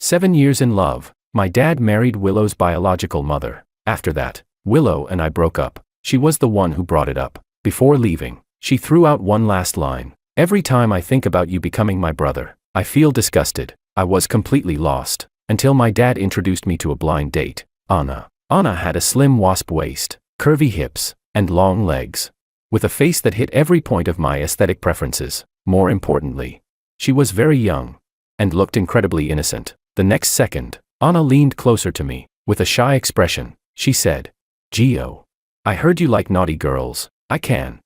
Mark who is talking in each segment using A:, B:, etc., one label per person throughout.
A: 7 years in love. My dad married Willow's biological mother. After that, Willow and I broke up. She was the one who brought it up. Before leaving, she threw out one last line. Every time I think about you becoming my brother, I feel disgusted. I was completely lost. Until my dad introduced me to a blind date, Anna. Anna had a slim wasp waist, curvy hips, and long legs. With a face that hit every point of my aesthetic preferences. More importantly, she was very young. And looked incredibly innocent. The next second, Anna leaned closer to me. With a shy expression, she said, "Gio, I heard you like naughty girls. I can.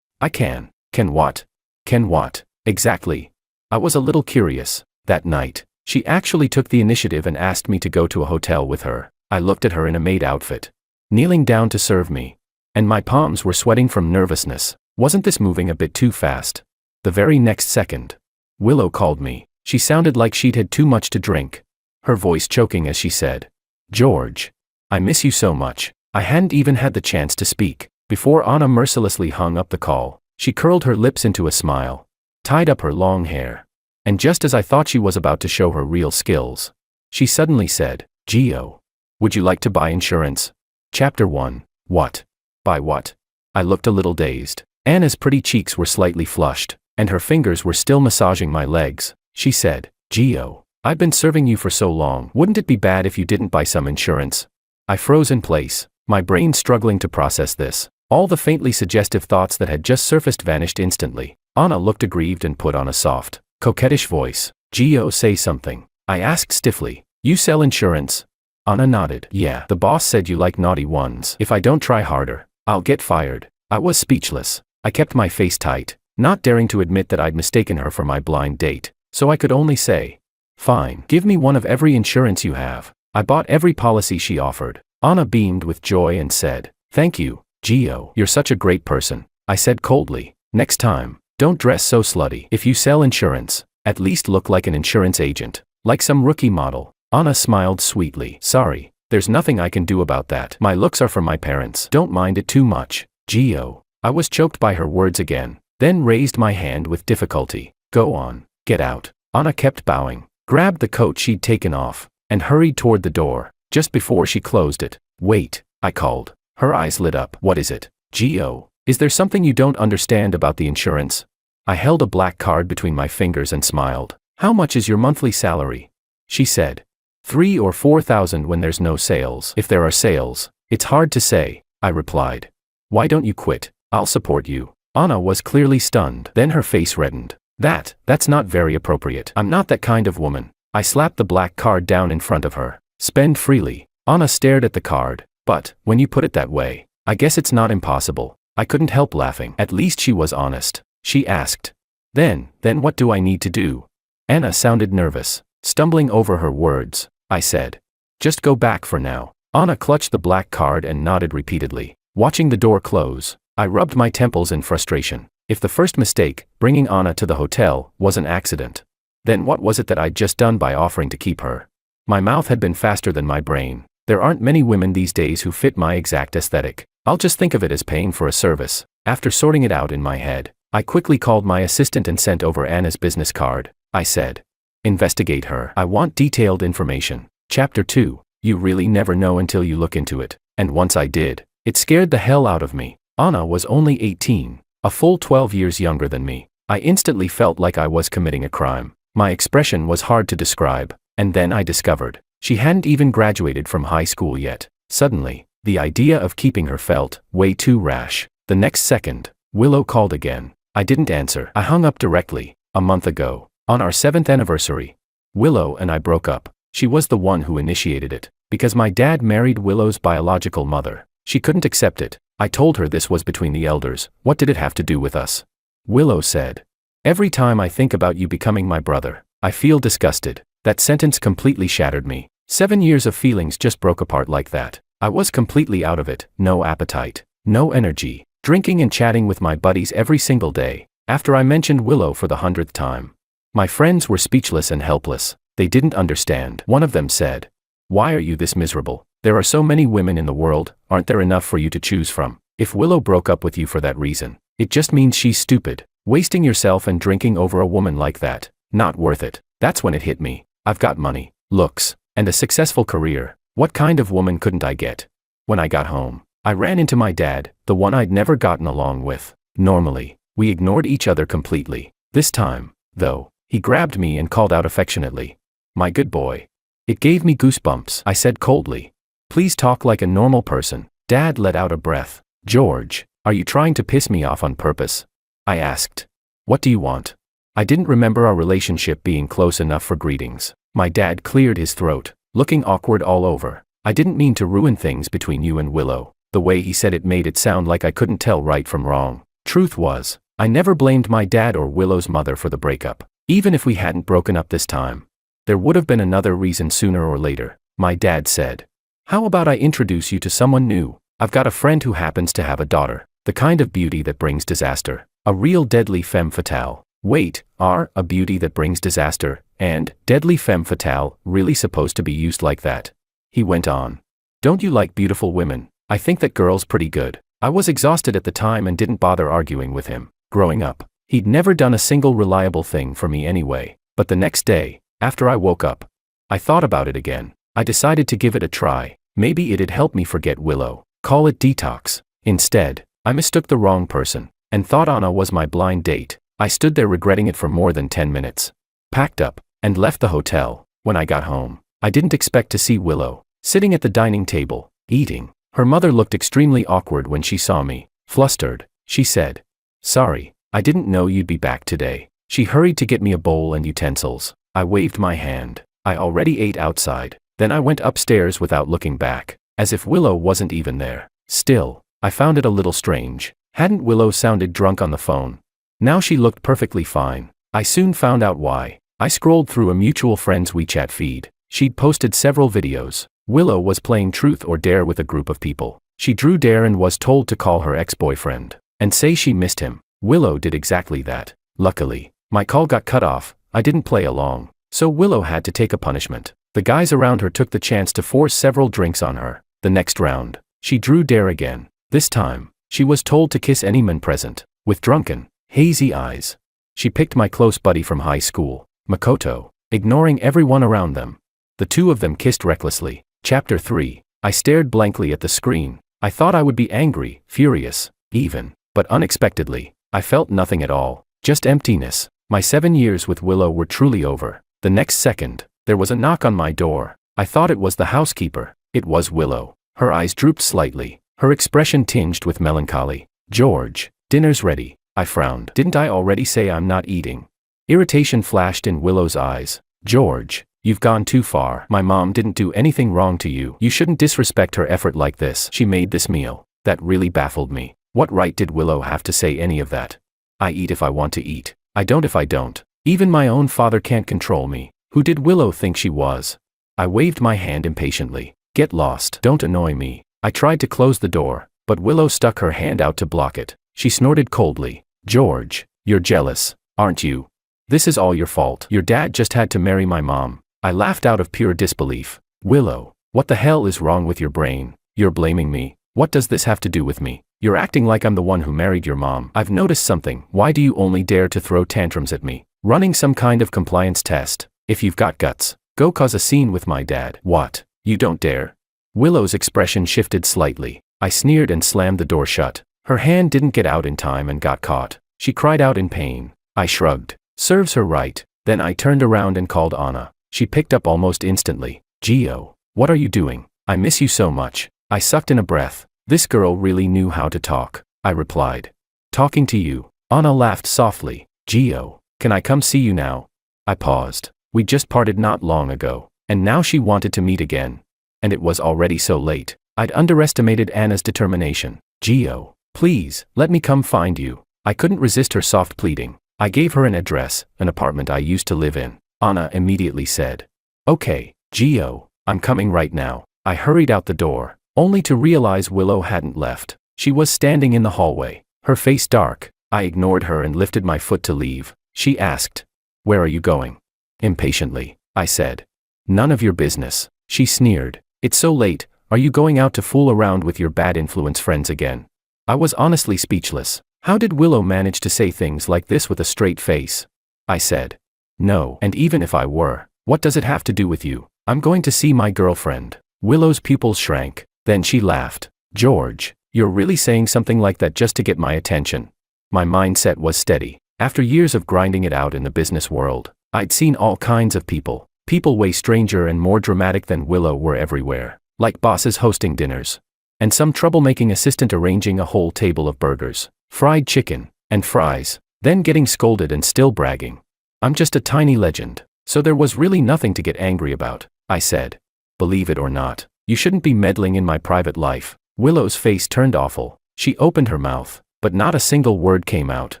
A: Can what? Can what? Exactly." I was a little curious. That night, she actually took the initiative and asked me to go to a hotel with her. I looked at her in a maid outfit, kneeling down to serve me. And my palms were sweating from nervousness. Wasn't this moving a bit too fast? The very next second, Willow called me. She sounded like she'd had too much to drink. Her voice choking as she said, "George, I miss you so much." I hadn't even had the chance to speak before Anna mercilessly hung up the call. She curled her lips into a smile, tied up her long hair, and just as I thought she was about to show her real skills, she suddenly said, "Gio, would you like to buy insurance?" Chapter 1. What? Buy what? I looked a little dazed. Anna's pretty cheeks were slightly flushed, and her fingers were still massaging my legs. She said, "Gio, I've been serving you for so long. Wouldn't it be bad if you didn't buy some insurance?" I froze in place, my brain struggling to process this. All the faintly suggestive thoughts that had just surfaced vanished instantly. Anna looked aggrieved and put on a soft, coquettish voice. "Gio, say something." I asked stiffly. "You sell insurance?" Anna nodded. "Yeah, the boss said you like naughty ones. If I don't try harder, I'll get fired." I was speechless. I kept my face tight, not daring to admit that I'd mistaken her for my blind date. So I could only say, "Fine, give me one of every insurance you have." I bought every policy she offered. Anna beamed with joy and said, "Thank you, Gio. You're such a great person." I said coldly, "Next time, don't dress so slutty. If you sell insurance, at least look like an insurance agent, like some rookie model." Anna smiled sweetly. "Sorry, there's nothing I can do about that. My looks are from my parents. Don't mind it too much, Gio." I was choked by her words again, then raised my hand with difficulty. "Go on. Get out." Anna kept bowing, grabbed the coat she'd taken off, and hurried toward the door. Just before she closed it, "Wait," I called. Her eyes lit up. "What is it, Gio? Is there something you don't understand about the insurance?" I held a black card between my fingers and smiled. "How much is your monthly salary?" She said, 3 or 4,000 when there's no sales." "If there are sales, it's hard to say," I replied. "Why don't you quit? I'll support you." Anna was clearly stunned. Then her face reddened. That's not very appropriate. I'm not that kind of woman." I slapped the black card down in front of her. "Spend freely." Anna stared at the card. "But, when you put it that way, I guess it's not impossible." I couldn't help laughing. At least she was honest. She asked, Then what do I need to do?" Anna sounded nervous, stumbling over her words. I said, "Just go back for now." Anna clutched the black card and nodded repeatedly. Watching the door close, I rubbed my temples in frustration. If the first mistake, bringing Anna to the hotel, was an accident, then what was it that I'd just done by offering to keep her? My mouth had been faster than my brain. There aren't many women these days who fit my exact aesthetic. I'll just think of it as paying for a service. After sorting it out in my head, I quickly called my assistant and sent over Anna's business card. I said, "Investigate her. I want detailed information." Chapter 2. You really never know until you look into it. And once I did, it scared the hell out of me. Anna was only 18. A full 12 years younger than me. I instantly felt like I was committing a crime. My expression was hard to describe, and then I discovered she hadn't even graduated from high school yet. Suddenly, the idea of keeping her felt way too rash. The next second, Willow called again. I didn't answer. I hung up directly. A month ago, on our 7th anniversary, Willow and I broke up. She was the one who initiated it, because my dad married Willow's biological mother. She couldn't accept it. I told her this was between the elders. What did it have to do with us? Willow said, "Every time I think about you becoming my brother, I feel disgusted." That sentence completely shattered me. 7 years of feelings just broke apart like that. I was completely out of it. No appetite, no energy, drinking and chatting with my buddies every single day. After I mentioned Willow for the 100th time, my friends were speechless and helpless. They didn't understand. One of them said, "Why are you this miserable? There are so many women in the world, aren't there enough for you to choose from? If Willow broke up with you for that reason, it just means she's stupid. Wasting yourself and drinking over a woman like that, not worth it." That's when it hit me. I've got money, looks, and a successful career. What kind of woman couldn't I get? When I got home, I ran into my dad, the one I'd never gotten along with. Normally, we ignored each other completely. This time, though, he grabbed me and called out affectionately, "My good boy." It gave me goosebumps. I said coldly, "Please talk like a normal person." Dad let out a breath. "George, are you trying to piss me off on purpose?" I asked. "What do you want?" I didn't remember our relationship being close enough for greetings. My dad cleared his throat, looking awkward all over. "I didn't mean to ruin things between you and Willow." The way he said it made it sound like I couldn't tell right from wrong. Truth was, I never blamed my dad or Willow's mother for the breakup. Even if we hadn't broken up this time, there would have been another reason sooner or later. My dad said, "How about I introduce you to someone new? I've got a friend who happens to have a daughter, the kind of beauty that brings disaster. A real deadly femme fatale." Wait, are a beauty that brings disaster and deadly femme fatale really supposed to be used like that? He went on. "Don't you like beautiful women? I think that girl's pretty good." I was exhausted at the time and didn't bother arguing with him. Growing up, he'd never done a single reliable thing for me anyway. But the next day, after I woke up, I thought about it again. I decided to give it a try. Maybe it'd help me forget Willow. Call it detox. Instead, I mistook the wrong person and thought Anna was my blind date. I stood there regretting it for more than 10 minutes. Packed up and left the hotel. When I got home, I didn't expect to see Willow sitting at the dining table, eating. Her mother looked extremely awkward when she saw me. Flustered, she said, "Sorry, I didn't know you'd be back today." She hurried to get me a bowl and utensils. I waved my hand. I already ate outside. Then I went upstairs without looking back, as if Willow wasn't even there. Still, I found it a little strange. Hadn't Willow sounded drunk on the phone? Now she looked perfectly fine. I soon found out why. I scrolled through a mutual friend's WeChat feed. She'd posted several videos. Willow was playing truth or dare with a group of people. She drew dare and was told to call her ex-boyfriend and say she missed him. Willow did exactly that. Luckily, my call got cut off. I didn't play along, so Willow had to take a punishment. The guys around her took the chance to force several drinks on her. The next round, she drew dare again. This time, she was told to kiss any man present. With drunken, hazy eyes, she picked my close buddy from high school, Makoto, ignoring everyone around them. The two of them kissed recklessly. Chapter 3. I stared blankly at the screen. I thought I would be angry, furious, even, but unexpectedly, I felt nothing at all, just emptiness. My 7 years with Willow were truly over. The next second, there was a knock on my door. I thought it was the housekeeper. It was Willow. Her eyes drooped slightly, her expression tinged with melancholy. "George, dinner's ready." I frowned. "Didn't I already say I'm not eating?" Irritation flashed in Willow's eyes. "George, you've gone too far. My mom didn't do anything wrong to you. You shouldn't disrespect her effort like this. She made this meal." That really baffled me. What right did Willow have to say any of that? I eat if I want to eat. I don't if I don't. Even my own father can't control me. Who did Willow think she was? I waved my hand impatiently. "Get lost. Don't annoy me." I tried to close the door, but Willow stuck her hand out to block it. She snorted coldly. "George, you're jealous, aren't you? This is all your fault. Your dad just had to marry my mom." I laughed out of pure disbelief. "Willow, what the hell is wrong with your brain? You're blaming me. What does this have to do with me? You're acting like I'm the one who married your mom. I've noticed something. Why do you only dare to throw tantrums at me? Running some kind of compliance test? If you've got guts, go cause a scene with my dad." "What? You don't dare?" Willow's expression shifted slightly. I sneered and slammed the door shut. Her hand didn't get out in time and got caught. She cried out in pain. I shrugged. Serves her right. Then I turned around and called Anna. She picked up almost instantly. "Gio, what are you doing? I miss you so much." I sucked in a breath. This girl really knew how to talk. I replied. "Talking to you." Anna laughed softly. "Gio, can I come see you now?" I paused. We just parted not long ago, and now she wanted to meet again. And it was already so late. I'd underestimated Anna's determination. "Gio, please, let me come find you." I couldn't resist her soft pleading. I gave her an address, an apartment I used to live in. Anna immediately said, "Okay, Gio, I'm coming right now." I hurried out the door, only to realize Willow hadn't left. She was standing in the hallway, her face dark. I ignored her and lifted my foot to leave. She asked, "Where are you going?" Impatiently, I said, "None of your business." She sneered. "It's so late, are you going out to fool around with your bad influence friends again?" I was honestly speechless. How did Willow manage to say things like this with a straight face? I said, "No, and even if I were, what does it have to do with you?" I'm going to see my girlfriend. Willow's pupils shrank. Then she laughed. George, you're really saying something like that just to get my attention? My mindset was steady. After years of grinding it out in the business world, I'd seen all kinds of people. People way stranger and more dramatic than Willow were everywhere. Like bosses hosting dinners. And some troublemaking assistant arranging a whole table of burgers, fried chicken, and fries, then getting scolded and still bragging. I'm just a tiny legend, so there was really nothing to get angry about, I said. Believe it or not, you shouldn't be meddling in my private life. Willow's face turned awful. She opened her mouth, but not a single word came out.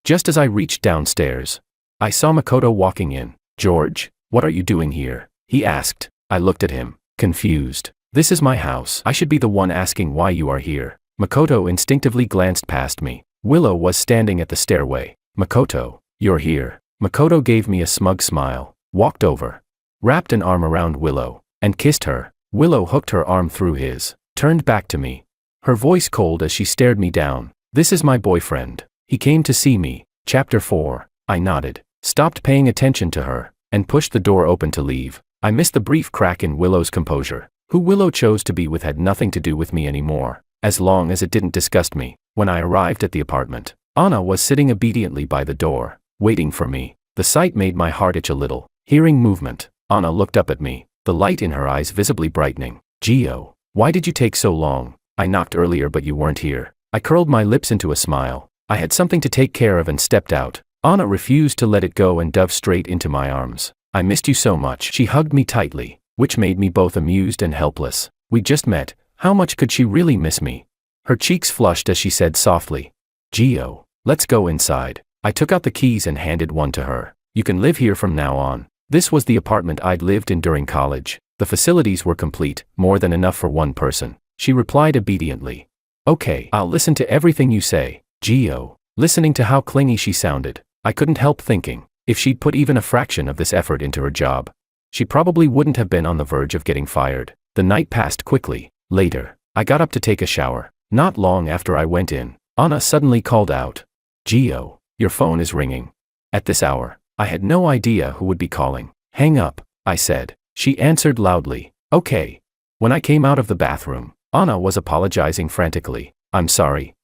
A: Just as I reached downstairs, I saw Makoto walking in. George, what are you doing here? He asked. I looked at him, confused. This is my house. I should be the one asking why you are here. Makoto instinctively glanced past me. Willow was standing at the stairway. Makoto, you're here. Makoto gave me a smug smile, walked over, wrapped an arm around Willow, and kissed her. Willow hooked her arm through his, turned back to me. Her voice cold as she stared me down. This is my boyfriend. He came to see me. Chapter 4. I nodded, stopped paying attention to her, and pushed the door open to leave. I missed the brief crack in Willow's composure. Who Willow chose to be with had nothing to do with me anymore, as long as it didn't disgust me. When I arrived at the apartment, Anna was sitting obediently by the door, waiting for me. The sight made my heart itch a little. Hearing movement, Anna looked up at me, the light in her eyes visibly brightening. Gio, why did you take so long? I knocked earlier but you weren't here. I curled my lips into a smile. I had something to take care of and stepped out. Anna refused to let it go and dove straight into my arms. I missed you so much. She hugged me tightly, which made me both amused and helpless. We just met. How much could she really miss me? Her cheeks flushed as she said softly, Gio, let's go inside. I took out the keys and handed one to her. You can live here from now on. This was the apartment I'd lived in during college. The facilities were complete, more than enough for one person. She replied obediently. Okay, I'll listen to everything you say, Gio. Listening to how clingy she sounded, I couldn't help thinking, if she'd put even a fraction of this effort into her job, she probably wouldn't have been on the verge of getting fired. The night passed quickly. Later, I got up to take a shower. Not long after I went in, Anna suddenly called out, Gio, your phone is ringing. At this hour, I had no idea who would be calling. Hang up, I said. She answered loudly, okay. When I came out of the bathroom, Anna was apologizing frantically. I'm sorry.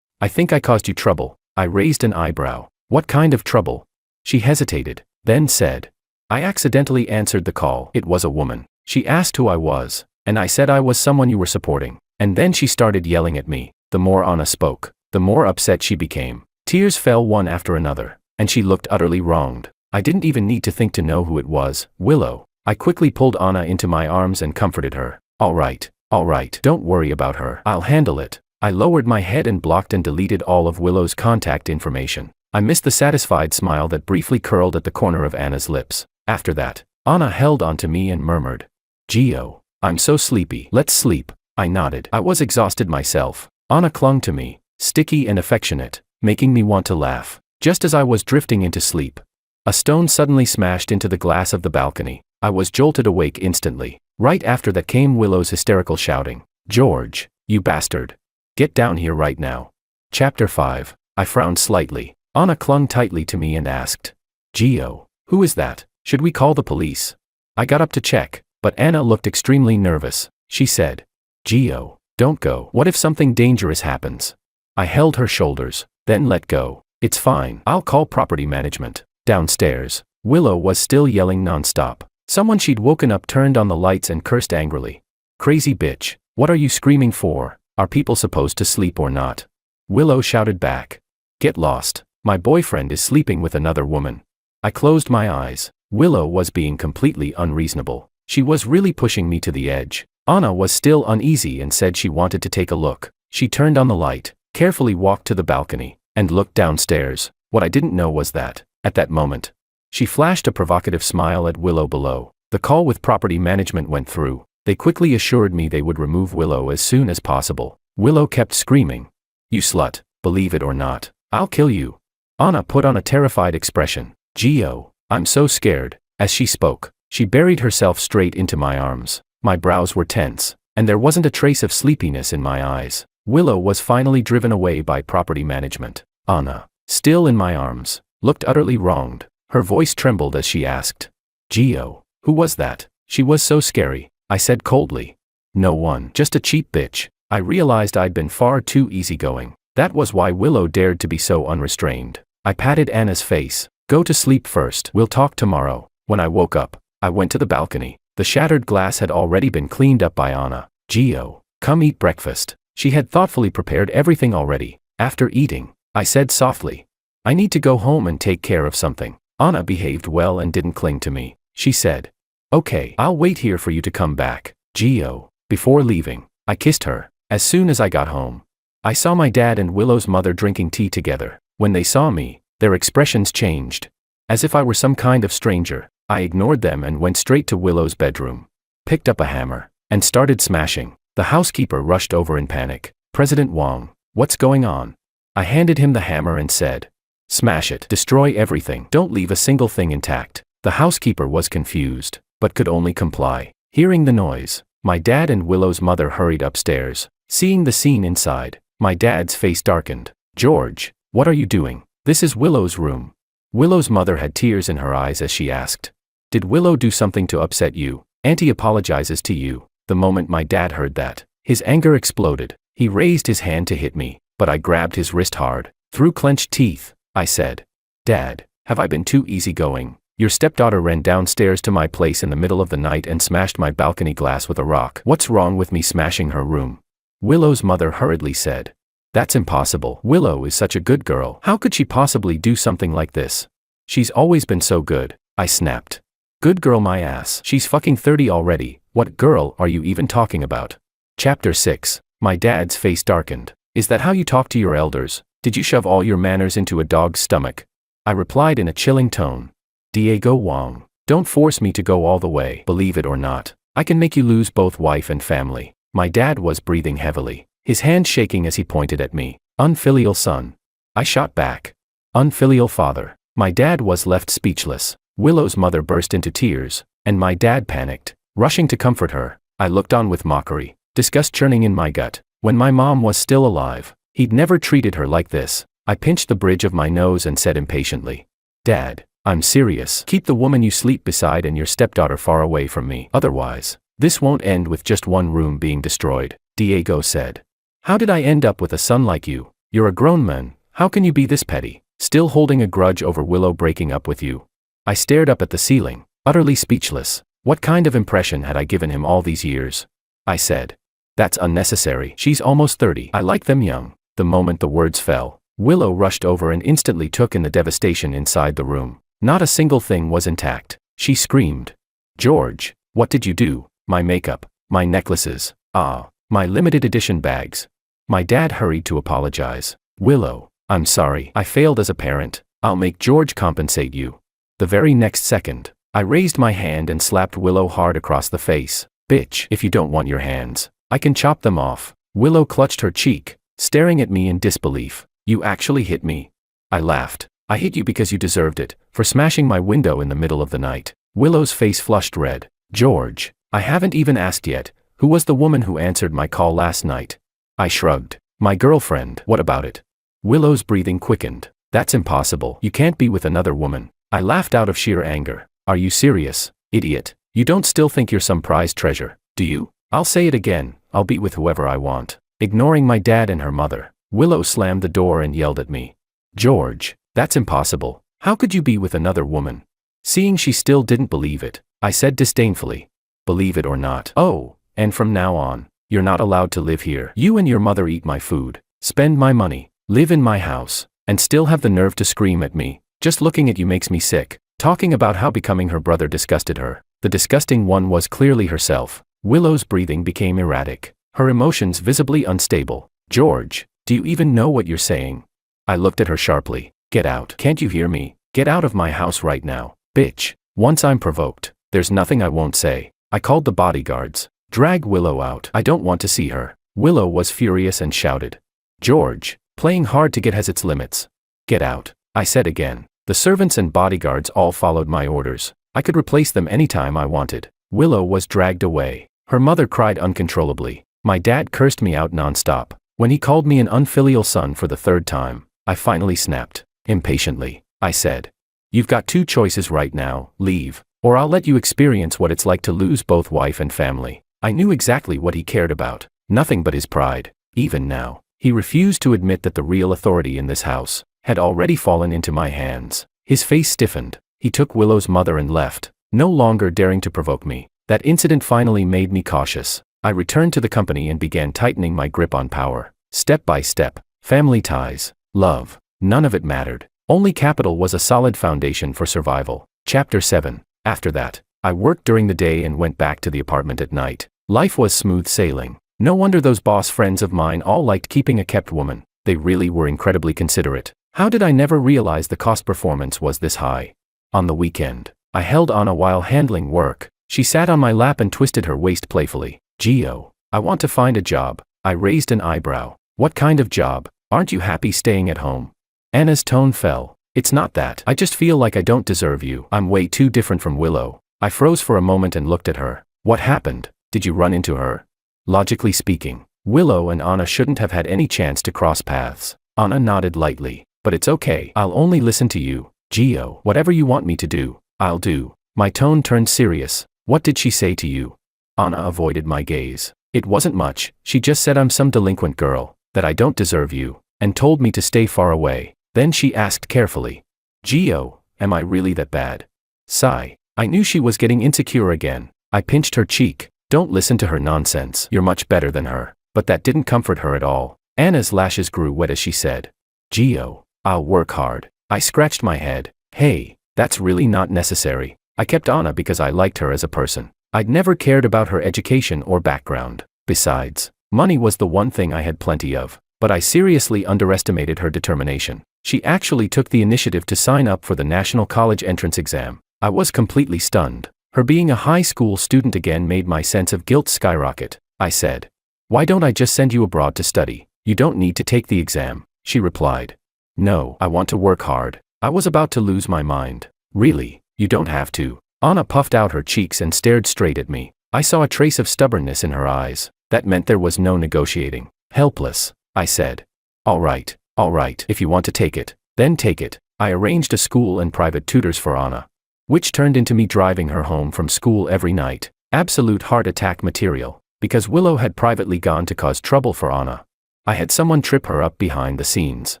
A: I think I caused you trouble. I raised an eyebrow. What kind of trouble? She hesitated, then said, I accidentally answered the call. It was a woman. She asked who I was, and I said I was someone you were supporting. And then she started yelling at me. The more Anna spoke, the more upset she became. Tears fell one after another, and she looked utterly wronged. I didn't even need to think to know who it was. Willow. I quickly pulled Anna into my arms and comforted her. All right, don't worry about her. I'll handle it. I lowered my head and blocked and deleted all of Willow's contact information. I missed the satisfied smile that briefly curled at the corner of Anna's lips. After that, Anna held onto me and murmured, Gio, I'm so sleepy. Let's sleep. I nodded. I was exhausted myself. Anna clung to me, sticky and affectionate, making me want to laugh. Just as I was drifting into sleep, a stone suddenly smashed into the glass of the balcony. I was jolted awake instantly. Right after that came Willow's hysterical shouting, George, you bastard. Get down here right now. Chapter 5. I frowned slightly. Anna clung tightly to me and asked, Gio, who is that? Should we call the police? I got up to check, but Anna looked extremely nervous. She said, Gio, don't go. What if something dangerous happens? I held her shoulders, then let go. It's fine. I'll call property management. Downstairs, Willow was still yelling nonstop. Someone she'd woken up turned on the lights and cursed angrily. Crazy bitch, what are you screaming for? Are people supposed to sleep or not? Willow shouted back. Get lost. My boyfriend is sleeping with another woman. I closed my eyes. Willow was being completely unreasonable. She was really pushing me to the edge. Anna was still uneasy and said she wanted to take a look. She turned on the light, carefully walked to the balcony, and looked downstairs. What I didn't know was that, at that moment, she flashed a provocative smile at Willow below. The call with property management went through. They quickly assured me they would remove Willow as soon as possible. Willow kept screaming, You slut, believe it or not, I'll kill you. Anna put on a terrified expression. Gio, I'm so scared. As she spoke, she buried herself straight into my arms. My brows were tense, and there wasn't a trace of sleepiness in my eyes. Willow was finally driven away by property management. Anna, still in my arms, looked utterly wronged. Her voice trembled as she asked, Gio, who was that? She was so scary, I said coldly. No one, just a cheap bitch. I realized I'd been far too easygoing. That was why Willow dared to be so unrestrained. I patted Anna's face. Go to sleep first. We'll talk tomorrow. When I woke up, I went to the balcony. The shattered glass had already been cleaned up by Anna. Gio, come eat breakfast. She had thoughtfully prepared everything already. After eating, I said softly, I need to go home and take care of something. Anna behaved well and didn't cling to me. She said, okay, I'll wait here for you to come back. Gio. Before leaving, I kissed her. As soon as I got home, I saw my dad and Willow's mother drinking tea together. When they saw me, their expressions changed. As if I were some kind of stranger, I ignored them and went straight to Willow's bedroom. Picked up a hammer and started smashing. The housekeeper rushed over in panic. President Wong, what's going on? I handed him the hammer and said, smash it, destroy everything, don't leave a single thing intact. The housekeeper was confused, but could only comply. Hearing the noise, my dad and Willow's mother hurried upstairs. Seeing the scene inside, my dad's face darkened. George, what are you doing? This is Willow's room. Willow's mother had tears in her eyes as she asked, did Willow do something to upset you? Auntie apologizes to you. The moment my dad heard that, his anger exploded. He raised his hand to hit me, but I grabbed his wrist hard. Through clenched teeth, I said, Dad, have I been too easygoing? Your stepdaughter ran downstairs to my place in the middle of the night and smashed my balcony glass with a rock. What's wrong with me smashing her room? Willow's mother hurriedly said, that's impossible. Willow is such a good girl. How could she possibly do something like this? She's always been so good. I snapped. Good girl my ass. She's fucking 30 already. What girl are you even talking about? Chapter 6. My dad's face darkened. Is that how you talk to your elders? Did you shove all your manners into a dog's stomach? I replied in a chilling tone. Diego Wong, don't force me to go all the way. Believe it or not, I can make you lose both wife and family. My dad was breathing heavily, his hand shaking as he pointed at me. Unfilial son. I shot back. Unfilial father. My dad was left speechless. Willow's mother burst into tears, and my dad panicked. Rushing to comfort her, I looked on with mockery, disgust churning in my gut. When my mom was still alive, he'd never treated her like this. I pinched the bridge of my nose and said impatiently, Dad, I'm serious. Keep the woman you sleep beside and your stepdaughter far away from me. Otherwise, this won't end with just one room being destroyed, Diego said. How did I end up with a son like you? You're a grown man. How can you be this petty? Still holding a grudge over Willow breaking up with you? I stared up at the ceiling, utterly speechless. What kind of impression had I given him all these years? I said, that's unnecessary. She's almost 30. I like them young. The moment the words fell, Willow rushed over and instantly took in the devastation inside the room. Not a single thing was intact. She screamed. George, what did you do? My makeup, my necklaces, my limited edition bags. My dad hurried to apologize. Willow, I'm sorry. I failed as a parent. I'll make George compensate you. The very next second, I raised my hand and slapped Willow hard across the face. Bitch, if you don't want your hands, I can chop them off. Willow clutched her cheek, staring at me in disbelief. You actually hit me? I laughed. I hit you because you deserved it, for smashing my window in the middle of the night. Willow's face flushed red. George, I haven't even asked yet, who was the woman who answered my call last night? I shrugged. My girlfriend. What about it? Willow's breathing quickened. That's impossible. You can't be with another woman. I laughed out of sheer anger. Are you serious, idiot? You don't still think you're some prized treasure, do you? I'll say it again, I'll be with whoever I want. Ignoring my dad and her mother, Willow slammed the door and yelled at me. George, that's impossible. How could you be with another woman? Seeing she still didn't believe it, I said disdainfully. Believe it or not. Oh, and from now on, you're not allowed to live here. You and your mother eat my food, spend my money, live in my house, and still have the nerve to scream at me. Just looking at you makes me sick. Talking about how becoming her brother disgusted her. The disgusting one was clearly herself. Willow's breathing became erratic, her emotions visibly unstable. George, do you even know what you're saying? I looked at her sharply. Get out. Can't you hear me? Get out of my house right now, bitch. Once I'm provoked, there's nothing I won't say. I called the bodyguards. Drag Willow out. I don't want to see her. Willow was furious and shouted. George, playing hard to get has its limits. Get out, I said again. The servants and bodyguards all followed my orders. I could replace them anytime I wanted. Willow was dragged away. Her mother cried uncontrollably. My dad cursed me out nonstop. When he called me an unfilial son for the third time, I finally snapped. Impatiently, I said, you've got two choices right now, leave, or I'll let you experience what it's like to lose both wife and family. I knew exactly what he cared about, nothing but his pride. Even now, he refused to admit that the real authority in this house had already fallen into my hands. His face stiffened. He took Willow's mother and left, no longer daring to provoke me. That incident finally made me cautious. I returned to the company and began tightening my grip on power. Step by step, family ties, love, none of it mattered. Only capital was a solid foundation for survival. Chapter 7. After that, I worked during the day and went back to the apartment at night. Life was smooth sailing. No wonder those boss friends of mine all liked keeping a kept woman. They really were incredibly considerate. How did I never realize the cost performance was this high? On the weekend, I held Anna while handling work. She sat on my lap and twisted her waist playfully. Gio, I want to find a job. I raised an eyebrow. What kind of job? Aren't you happy staying at home? Anna's tone fell. It's not that. I just feel like I don't deserve you. I'm way too different from Willow. I froze for a moment and looked at her. What happened? Did you run into her? Logically speaking, Willow and Anna shouldn't have had any chance to cross paths. Anna nodded lightly. But it's okay. I'll only listen to you. Gio, whatever you want me to do, I'll do. My tone turned serious. What did she say to you? Anna avoided my gaze. It wasn't much. She just said I'm some delinquent girl, that I don't deserve you, and told me to stay far away. Then she asked carefully, Gio, am I really that bad? Sigh. I knew she was getting insecure again. I pinched her cheek. Don't listen to her nonsense. You're much better than her. But that didn't comfort her at all. Anna's lashes grew wet as she said, Gio, I'll work hard. I scratched my head. Hey, that's really not necessary. I kept Anna because I liked her as a person. I'd never cared about her education or background. Besides, money was the one thing I had plenty of. But I seriously underestimated her determination. She actually took the initiative to sign up for the National College Entrance Exam. I was completely stunned. Her being a high school student again made my sense of guilt skyrocket. I said, why don't I just send you abroad to study? You don't need to take the exam, she replied. No, I want to work hard. I was about to lose my mind. Really, you don't have to. Anna puffed out her cheeks and stared straight at me. I saw a trace of stubbornness in her eyes. That meant there was no negotiating. Helpless, I said. All right, if you want to take it, then take it. I arranged a school and private tutors for Anna, which turned into me driving her home from school every night. Absolute heart attack material, because Willow had privately gone to cause trouble for Anna. I had someone trip her up behind the scenes.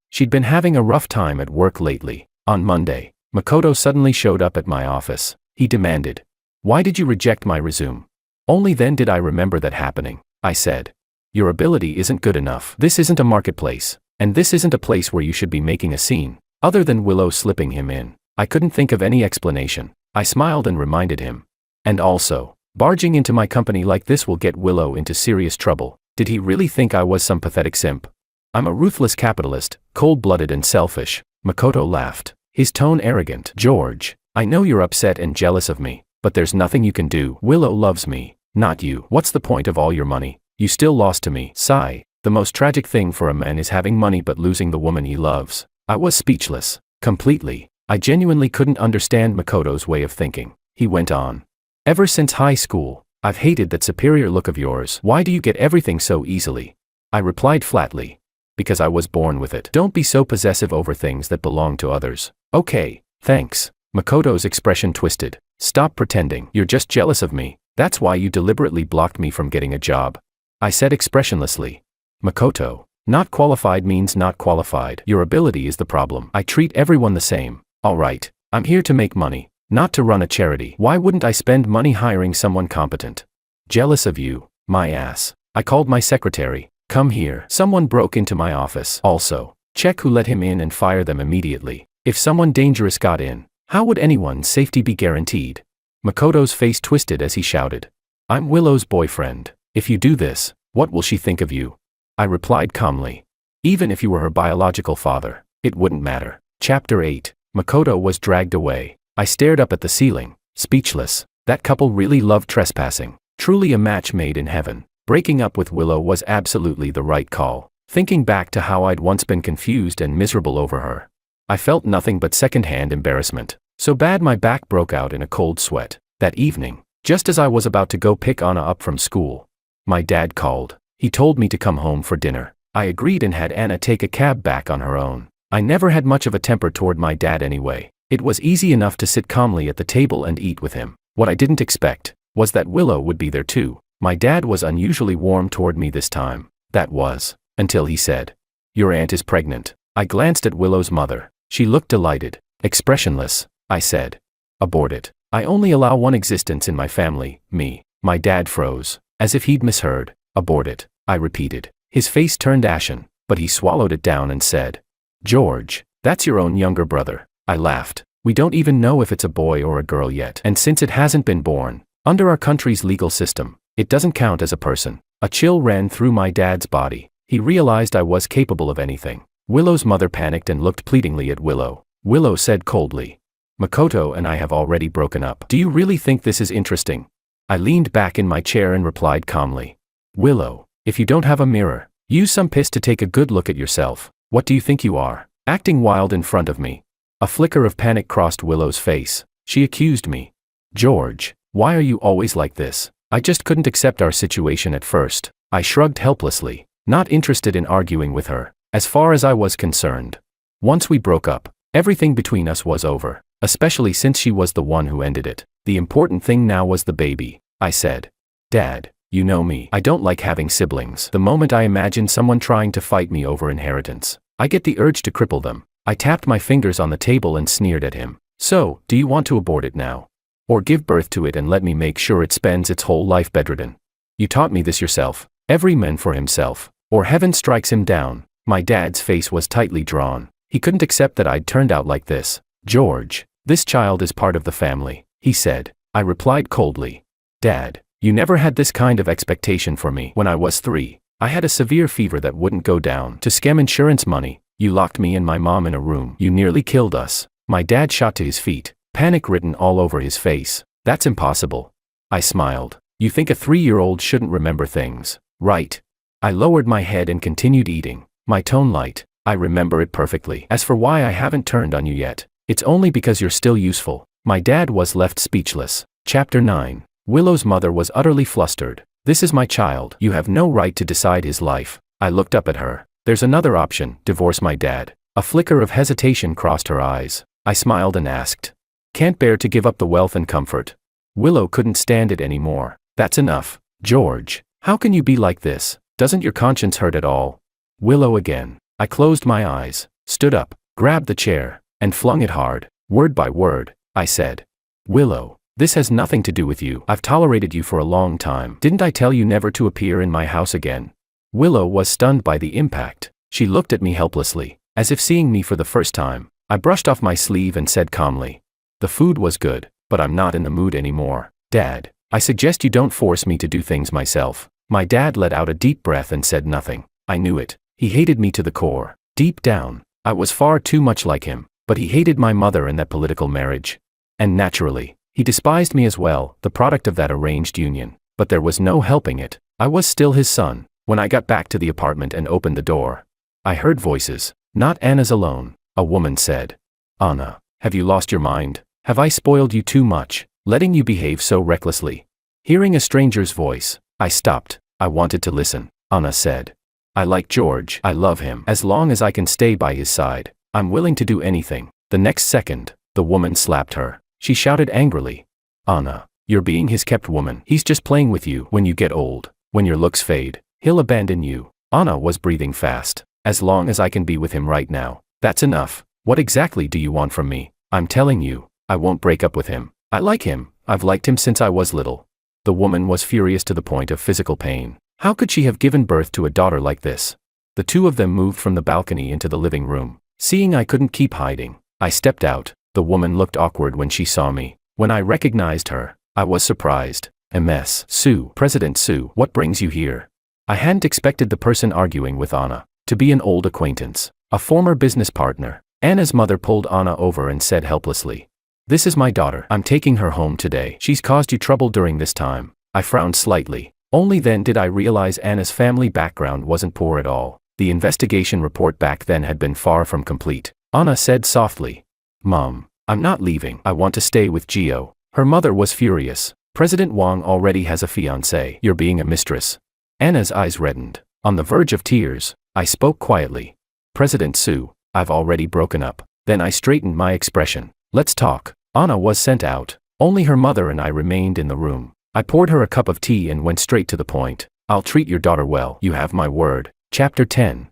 A: She'd been having a rough time at work lately. On Monday, Makoto suddenly showed up at my office. He demanded, why did you reject my resume? Only then did I remember that happening. I said, your ability isn't good enough. This isn't a marketplace, and this isn't a place where you should be making a scene. Other than Willow slipping him in, I couldn't think of any explanation. I smiled and reminded him. And also, barging into my company like this will get Willow into serious trouble. Did he really think I was some pathetic simp? I'm a ruthless capitalist, cold-blooded and selfish. Makoto laughed, his tone arrogant. George, I know you're upset and jealous of me, but there's nothing you can do. Willow loves me, not you. What's the point of all your money? You still lost to me. Sigh. The most tragic thing for a man is having money but losing the woman he loves. I was speechless. Completely. I genuinely couldn't understand Makoto's way of thinking. He went on. Ever since high school, I've hated that superior look of yours. Why do you get everything so easily? I replied flatly. Because I was born with it. Don't be so possessive over things that belong to others. Okay, thanks. Makoto's expression twisted. Stop pretending. You're just jealous of me. That's why you deliberately blocked me from getting a job. I said expressionlessly. Makoto, not qualified means not qualified. Your ability is the problem. I treat everyone the same. All right, I'm here to make money, not to run a charity. Why wouldn't I spend money hiring someone competent? Jealous of you, my ass. I called my secretary. Come here. Someone broke into my office. Also, check who let him in and fire them immediately. If someone dangerous got in, how would anyone's safety be guaranteed? Makoto's face twisted as he shouted. I'm Willow's boyfriend. If you do this, what will she think of you? I replied calmly. Even if you were her biological father, it wouldn't matter. Chapter 8. Makoto was dragged away. I stared up at the ceiling, speechless. That couple really loved trespassing. Truly a match made in heaven. Breaking up with Willow was absolutely the right call. Thinking back to how I'd once been confused and miserable over her, I felt nothing but second-hand embarrassment. So bad my back broke out in a cold sweat. That evening, just as I was about to go pick Anna up from school, my dad called. He told me to come home for dinner. I agreed and had Anna take a cab back on her own. I never had much of a temper toward my dad anyway, It was easy enough to sit calmly at the table and eat with him. What I didn't expect was that Willow would be there too. My dad was unusually warm toward me this time. That was, until he said, "Your aunt is pregnant." I glanced at Willow's mother. She looked delighted. Expressionless, I said. "Abort it. I only allow one existence in my family, me." My dad froze, as if he'd misheard. "Abort it," I repeated. His face turned ashen, but he swallowed it down and said, "George, that's your own younger brother." I laughed. "We don't even know if it's a boy or a girl yet. And since it hasn't been born, under our country's legal system, it doesn't count as a person." A chill ran through my dad's body. He realized I was capable of anything. Willow's mother panicked and looked pleadingly at Willow. Willow said coldly, "Makoto and I have already broken up. Do you really think this is interesting?" I leaned back in my chair and replied calmly, "Willow, if you don't have a mirror, use some piss to take a good look at yourself. What do you think you are, acting wild in front of me?" A flicker of panic crossed Willow's face. She accused me. "George, why are you always like this?" I just couldn't accept our situation at first. I shrugged helplessly, not interested in arguing with her, as far as I was concerned. Once we broke up, everything between us was over, especially since she was the one who ended it. The important thing now was the baby. I said, "Dad, you know me. I don't like having siblings. The moment I imagine someone trying to fight me over inheritance, I get the urge to cripple them." I tapped my fingers on the table and sneered at him. "So, do you want to abort it now? Or give birth to it and let me make sure it spends its whole life bedridden? You taught me this yourself. Every man for himself, or heaven strikes him down." My dad's face was tightly drawn. He couldn't accept that I'd turned out like this. "George, this child is part of the family," he said. I replied coldly, "Dad, you never had this kind of expectation for me. When I was 3, I had a severe fever that wouldn't go down. To scam insurance money, you locked me and my mom in a room. You nearly killed us." My dad shot to his feet, panic written all over his face. "That's impossible." I smiled. "You think a 3-year-old shouldn't remember things, right?" I lowered my head and continued eating, my tone light. "I remember it perfectly. As for why I haven't turned on you yet, it's only because you're still useful." My dad was left speechless. Chapter 9. Willow's mother was utterly flustered. "This is my child. You have no right to decide his life." I looked up at her. "There's another option, divorce my dad." A flicker of hesitation crossed her eyes. I smiled and asked, "Can't bear to give up the wealth and comfort." Willow couldn't stand it anymore. "That's enough. George, how can you be like this? Doesn't your conscience hurt at all?" Willow again. I closed my eyes, stood up, grabbed the chair, and flung it hard. Word by word, I said, "Willow, this has nothing to do with you. I've tolerated you for a long time. Didn't I tell you never to appear in my house again?" Willow was stunned by the impact. She looked at me helplessly, as if seeing me for the first time. I brushed off my sleeve and said calmly, "The food was good, but I'm not in the mood anymore. Dad, I suggest you don't force me to do things myself." My dad let out a deep breath and said nothing. I knew it. He hated me to the core. Deep down, I was far too much like him, but he hated my mother and that political marriage. And naturally, he despised me as well, the product of that arranged union. But there was no helping it. I was still his son. When I got back to the apartment and opened the door, I heard voices. Not Anna's alone. A woman said, "Anna, have you lost your mind? Have I spoiled you too much, letting you behave so recklessly?" Hearing a stranger's voice, I stopped. I wanted to listen. Anna said, "I like George. I love him. As long as I can stay by his side, I'm willing to do anything." The next second, the woman slapped her. She shouted angrily, "Anna, you're being his kept woman. He's just playing with you. When you get old, when your looks fade, he'll abandon you." Anna was breathing fast. "As long as I can be with him right now, that's enough. What exactly do you want from me? I'm telling you, I won't break up with him. I like him. I've liked him since I was little." The woman was furious to the point of physical pain. How could she have given birth to a daughter like this? The two of them moved from the balcony into the living room. Seeing I couldn't keep hiding, I stepped out. The woman looked awkward when she saw me. When I recognized her, I was surprised. "Ms. Sue, President Sue, what brings you here?" I hadn't expected the person arguing with Anna to be an old acquaintance, a former business partner. Anna's mother pulled Anna over and said helplessly, "This is my daughter. I'm taking her home today. She's caused you trouble during this time." I frowned slightly. Only then did I realize Anna's family background wasn't poor at all. The investigation report back then had been far from complete. Anna said softly, "Mom, I'm not leaving. I want to stay with Gio." Her mother was furious. "President Wang already has a fiancé. You're being a mistress." Anna's eyes reddened. On the verge of tears, I spoke quietly. "President Sue, I've already broken up." Then I straightened my expression. Let's talk. Anna was sent out. Only her mother and I remained in the room. I poured her a cup of tea and went straight to the point. I'll treat your daughter well. You have my word. Chapter 10.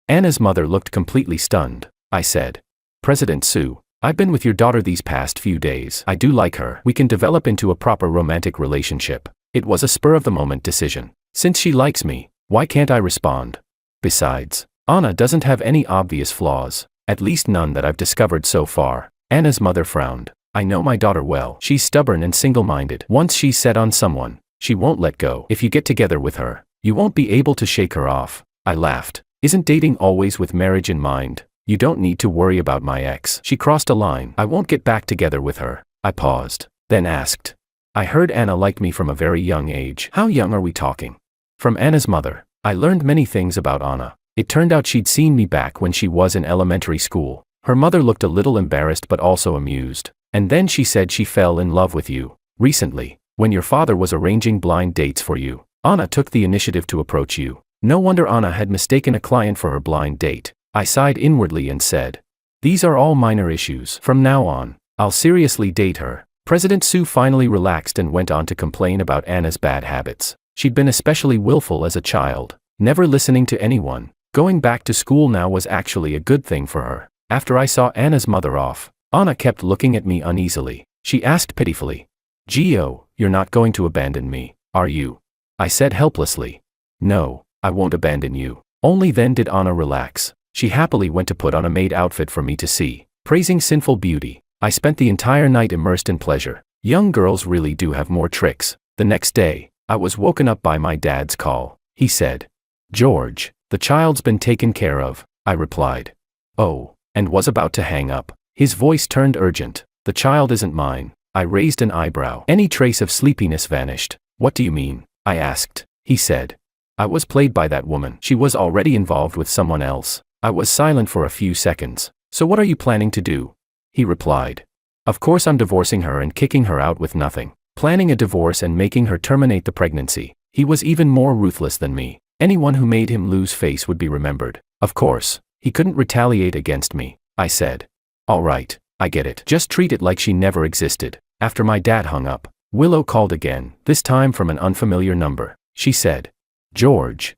A: Anna's mother looked completely stunned. I said, President Sue, I've been with your daughter these past few days. I do like her. We can develop into a proper romantic relationship. It was a spur-of-the-moment decision. Since she likes me, why can't I respond? Besides, Anna doesn't have any obvious flaws, at least none that I've discovered so far. Anna's mother frowned. I know my daughter well. She's stubborn and single-minded. Once she's set on someone, she won't let go. If you get together with her, you won't be able to shake her off. I laughed. Isn't dating always with marriage in mind? You don't need to worry about my ex. She crossed a line. I won't get back together with her. I paused, then asked. I heard Anna liked me from a very young age. How young are we talking? From Anna's mother, I learned many things about Anna. It turned out she'd seen me back when she was in elementary school. Her mother looked a little embarrassed but also amused. And then she said she fell in love with you. Recently, when your father was arranging blind dates for you, Anna took the initiative to approach you. No wonder Anna had mistaken a client for her blind date. I sighed inwardly and said, these are all minor issues. From now on, I'll seriously date her. President Sue finally relaxed and went on to complain about Anna's bad habits. She'd been especially willful as a child, never listening to anyone. Going back to school now was actually a good thing for her. After I saw Anna's mother off, Anna kept looking at me uneasily. She asked pitifully, Gio, you're not going to abandon me, are you? I said helplessly, no, I won't abandon you. Only then did Anna relax. She happily went to put on a maid outfit for me to see, praising sinful beauty. I spent the entire night immersed in pleasure. Young girls really do have more tricks. The next day, I was woken up by my dad's call. He said, George, the child's been taken care of, I replied. Oh, and was about to hang up. His voice turned urgent. The child isn't mine. I raised an eyebrow. Any trace of sleepiness vanished. What do you mean? I asked. He said, I was played by that woman. She was already involved with someone else. I was silent for a few seconds. So what are you planning to do? He replied. Of course I'm divorcing her and kicking her out with nothing. Planning a divorce and making her terminate the pregnancy. He was even more ruthless than me. Anyone who made him lose face would be remembered. Of course, he couldn't retaliate against me. I said. All right, I get it. Just treat it like she never existed. After my dad hung up, Willow called again, this time from an unfamiliar number. She said, George.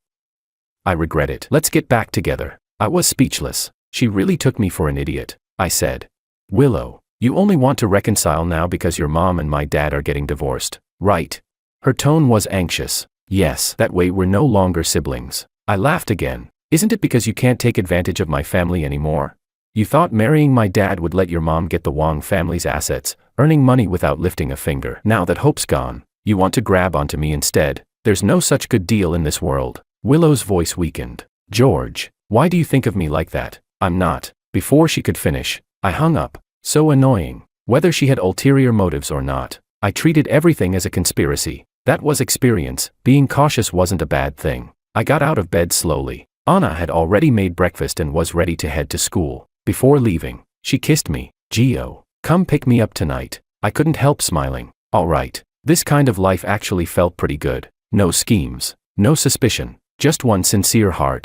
A: I regret it. Let's get back together. I was speechless. She really took me for an idiot. I said, Willow, you only want to reconcile now because your mom and my dad are getting divorced, right? Her tone was anxious. Yes, that way we're no longer siblings. I laughed again. Isn't it because you can't take advantage of my family anymore? You thought marrying my dad would let your mom get the Wong family's assets, earning money without lifting a finger. Now that hope's gone, you want to grab onto me instead. There's no such good deal in this world. Willow's voice weakened. George, why do you think of me like that? I'm not. Before she could finish, I hung up. So annoying. Whether she had ulterior motives or not, I treated everything as a conspiracy. That was experience. Being cautious wasn't a bad thing. I got out of bed slowly. Anna had already made breakfast and was ready to head to school. Before leaving, she kissed me. Gio, come pick me up tonight. I couldn't help smiling. All right. This kind of life actually felt pretty good. No schemes, no suspicion, just one sincere heart.